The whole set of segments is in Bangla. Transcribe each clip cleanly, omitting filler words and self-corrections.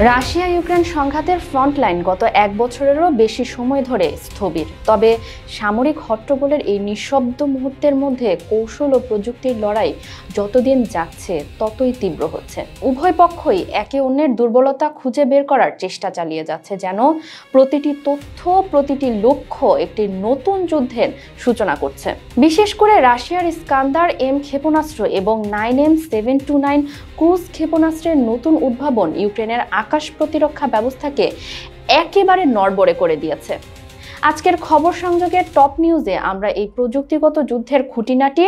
রাশিয়া ইউক্রেন সংঘাতের ফ্রন্টলাইন গত এক বছরেরও বেশি সময় ধরে স্থবির। তবে সামরিক হট্টগোলের এই নিঃশব্দ মুহূর্তের মধ্যে কৌশল ও প্রযুক্তির লড়াই যতদিন যাচ্ছে ততই তীব্র হচ্ছে। উভয় পক্ষই একে অন্যের দুর্বলতা খুঁজে বের করার চেষ্টা চালিয়ে যাচ্ছে, যেন প্রতিটি তথ্য, প্রতিটি লক্ষ্য একটি নতুন যুদ্ধের সূচনা করছে। বিশেষ করে রাশিয়ার ইস্কান্দার এম ক্ষেপণাস্ত্র এবং 9M729 ক্রুজ ক্ষেপণাস্ত্রের নতুন উদ্ভাবন ইউক্রেনের আকাশ প্রতিরক্ষা ব্যবস্থাকে একেবারে নড়বড়ে করে দিয়েছে। আজকের খবর সংযোগের টপ নিউজে আমরা এই প্রযুক্তিগত যুদ্ধের খুঁটিনাটি,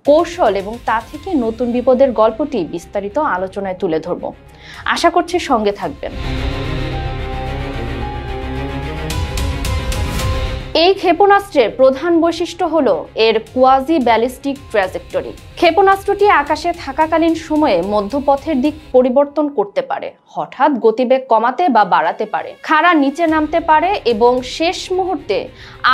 কৌশল এবং তা থেকে নতুন বিপদের গল্পটি বিস্তারিত আলোচনায় তুলে ধরব। আশা করছি সঙ্গে থাকবেন। এই ক্ষেপণাস্ত্রের প্রধান বৈশিষ্ট্য হলো এর কোয়াজি ব্যালিস্টিক ট্র্যাজেক্টরি। ক্ষেপণাস্ত্রটি আকাশে থাকাকালীন সময়ে মধ্যপথের দিক পরিবর্তন করতে পারে, হঠাৎ গতিবেগ কমাতে বা বাড়াতে পারে, খাড়া নিচে নামতে পারে এবং শেষ মুহূর্তে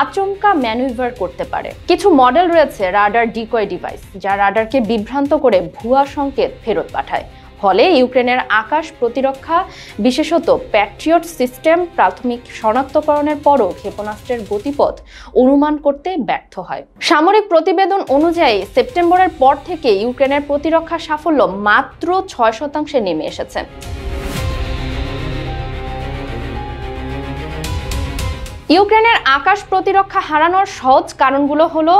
আচমকা ম্যানুভার করতে পারে। কিছু মডেল রয়েছে রাডার ডিকয় ডিভাইস, যা রাডারকে বিভ্রান্ত করে ভুয়া সংকেত ফেরত পাঠায়। ফলে ইউক্রেনের আকাশ প্রতিরক্ষা, বিশেষত প্যাট্রিয়ট সিস্টেম প্রাথমিক শনাক্তকরণের পরও ক্ষেপণাস্ত্রের গতিপথ অনুমান করতে ব্যর্থ হয়। সামরিক প্রতিবেদন অনুযায়ী সেপ্টেম্বরের পর থেকে ইউক্রেনের প্রতিরক্ষা সাফল্য মাত্র 6% নেমে এসেছে। ইউক্রেনের আকাশ প্রতিরক্ষা হারানোর সহজ কারণগুলো হলো: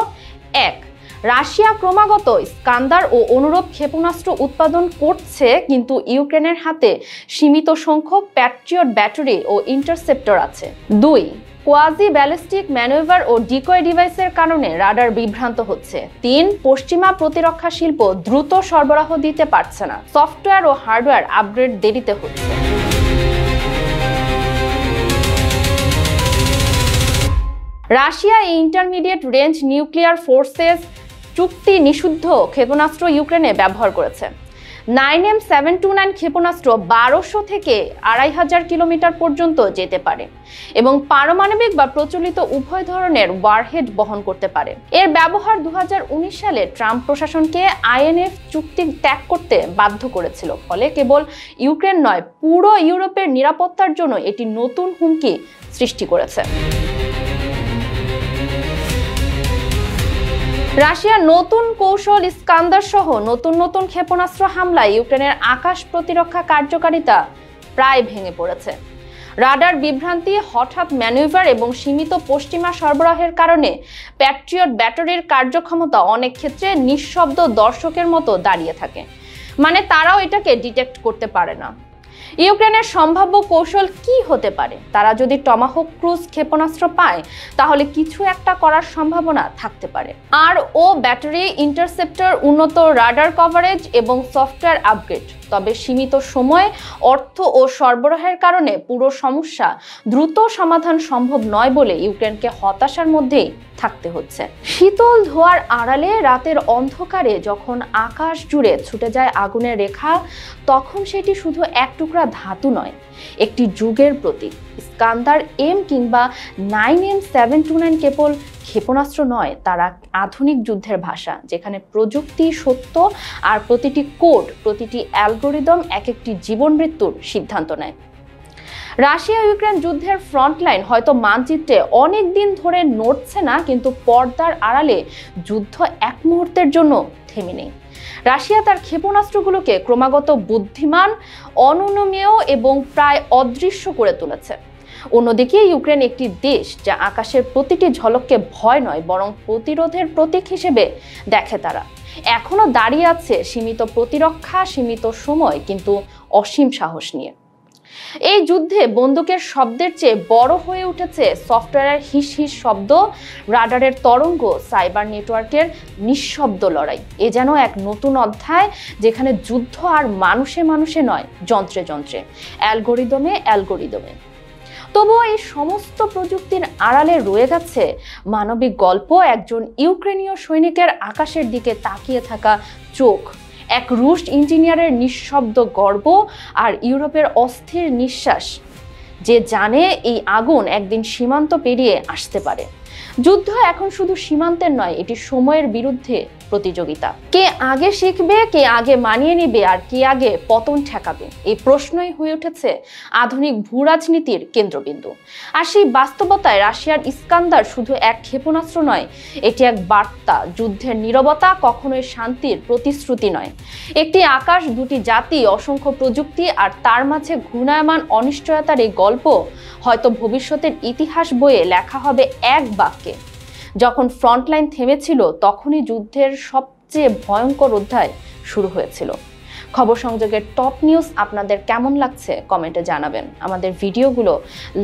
1. রাশিয়া ক্রমাগত ইস্কান্দার ও অনুরূপ ক্ষেপণাস্ত্র উৎপাদন করছে, কিন্তু ইউক্রেনের হাতে সীমিত সংখ্যক প্যাট্রিয়ট ব্যাটারি ও ইন্টারসেপ্টর আছে। 2. কোয়াজি ব্যালিস্টিক ম্যানুভার ও ডিকয় ডিভাইসের কারণে রাডার বিভ্রান্ত হচ্ছে। 3. পশ্চিমা প্রতিরক্ষা শিল্প দ্রুত সরবরাহ দিতে পারছে না, সফটওয়্যার ও হার্ডওয়্যার আপগ্রেড দেরিতে হচ্ছে। Russia intermediate range nuclear forces চুক্তি নিষিদ্ধ ক্ষেপণাস্ত্র ইউক্রেনে ব্যবহার করেছে। 9M729 ক্ষেপণাস্ত্র 1200 থেকে 2500 কিলোমিটার পর্যন্ত যেতে পারে এবং পারমাণবিক বা প্রচলিত উভয় ধরনের ওয়ারহেড বহন করতে পারে। এর ব্যবহার 2019 সালে ট্রাম্প প্রশাসনকে INF চুক্তি ত্যাগ করতে বাধ্য করেছিল। ফলে কেবল ইউক্রেন নয়, পুরো ইউরোপের নিরাপত্তার জন্য এটি নতুন হুমকি সৃষ্টি করেছে। রাশিয়ার নতুন কৌশল ইস্কান্দার সহ নতুন ক্ষেপণাস্ত্র হামলায় ইউক্রেনের আকাশ প্রতিরক্ষা কার্যকারিতা প্রায় ভেঙে পড়েছে। রাডার বিভ্রান্তি, হঠাৎ ম্যানুভার এবং সীমিত পশ্চিমা সরবরাহের কারণে প্যাট্রিয়ট ব্যাটারির কার্যক্ষমতা অনেক ক্ষেত্রে নিঃশব্দ দর্শকের মতো দাঁড়িয়ে থাকে, মানে তারাও এটাকে ডিটেক্ট করতে পারে না। ইউক্রেনের সম্ভাব্য কৌশল কি হতে পারে? তারা যদি টমাহক ক্রুজ ক্ষেপণাস্ত্র পায়, তাহলে কিছু একটা করার সম্ভাবনা থাকতে পারে। ও ব্যাটারি, ইন্টারসেপ্টর, উন্নত রাডার কভারেজ এবং সফটওয়্যার আপগ্রেড। তবে সীমিত সময়, অর্থ ও সরবরাহের কারণে পুরো সমস্যা দ্রুত সমাধান সম্ভব নয় বলে ইউক্রেনকে হতাশার মধ্যেই থাকতে হচ্ছে। শীতল ধোঁয়ার আড়ালে রাতের অন্ধকারে যখন আকাশ জুড়ে ছুটে যায় আগুনের রেখা, তখন সেটি শুধু এক টুকরা ধাতু নয়, একটি যুগের প্রতীক। ইস্কান্দার এম কিংবা 9M729 কেবল ক্ষেপণাস্ত্র নয়, তারা আধুনিক যুদ্ধের ভাষা, যেখানে প্রযুক্তি, সত্য আর প্রতিটি কোড, প্রতিটি অ্যালগোরিদম এক একটি জীবন মৃত্যুর সিদ্ধান্ত নেয়। রাশিয়া ইউক্রেন যুদ্ধের ফ্রন্টলাইন হয়তো মানচিত্রে অনেক দিন ধরে নড়ছে না, কিন্তু পর্দার আড়ালে যুদ্ধ এক মুহূর্তের জন্য থেমে নেই। রাশিয়া তার ক্ষেপণাস্ত্রগুলোকে ক্রমাগত বুদ্ধিমান, অননুমেয় এবং প্রায় অদৃশ্য করে তুলেছে। অন্যদিকে ইউক্রেন একটি দেশ যা আকাশের প্রতিটি ঝলককে ভয় নয়, বরং প্রতিরোধের প্রতীক হিসেবে দেখে। তারা এখনো দাঁড়িয়ে আছে সীমিত প্রতিরক্ষা, সীমিত সময়, কিন্তু অসীম সাহস নিয়ে। এই যুদ্ধে বন্দুকের শব্দের চেয়ে বড় হয়ে উঠেছে সফটওয়্যারের হিস হিস শব্দ, রাডারের তরঙ্গ, সাইবার নেটওয়ার্কের নিঃশব্দ লড়াই। এ যেন এক নতুন অধ্যায়, যেখানে যুদ্ধ আর মানুষে মানুষে নয়, যন্ত্রে যন্ত্রে, অ্যালগোরিদমে। তবুও এই সমস্ত প্রযুক্তির আড়ালে রয়ে গেছে মানবিক গল্প, একজন ইউক্রেনীয় সৈনিকের আকাশের দিকে তাকিয়ে থাকা চোখ, এক রুশ ইঞ্জিনিয়ারের নিঃশব্দ গর্ব আর ইউরোপের অস্থির নিঃশ্বাস, যে জানে এই আগুন একদিন সীমান্ত পেরিয়ে আসতে পারে। যুদ্ধ এখন শুধু সীমান্তের নয়, এটি সময়ের বিরুদ্ধে প্রতিযোগিতা। কে আগে শিখবে, কে আগে মানিয়ে নেবে, আর কে আগে পতন ঠেকাবে, এই প্রশ্নই হয়ে উঠেছে আধুনিক ভূরাজনীতির কেন্দ্রবিন্দু। আর সেই বাস্তবতায় রাশিয়ার ইস্কান্দার শুধু এক ক্ষেপণাস্ত্র নয়, এটি এক বার্তা। যুদ্ধের নীরবতা কখনোই শান্তির প্রতিশ্রুতি নয়। একটি আকাশ, দুটি জাতি, অসংখ্য প্রযুক্তি, আর তার মাঝে ঘূর্ণায়মান অনিশ্চয়তার এই গল্প হয়তো ভবিষ্যতের ইতিহাস বইয়ে লেখা হবে এক বাক্যে, যখন ফ্রন্টলাইন থেমেছিল তখনই যুদ্ধের সবচেয়ে ভয়ঙ্কর অধ্যায় শুরু হয়েছিল। খবর সংযোগের টপ নিউজ আপনাদের কেমন লাগছে কমেন্টে জানাবেন। আমাদের ভিডিওগুলো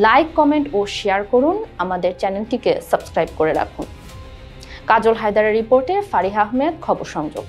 লাইক, কমেন্ট ও শেয়ার করুন। আমাদের চ্যানেলটিকে সাবস্ক্রাইব করে রাখুন। কাজল হায়দারের রিপোর্টে ফারিহা আহমেদ, খবর সংযোগ।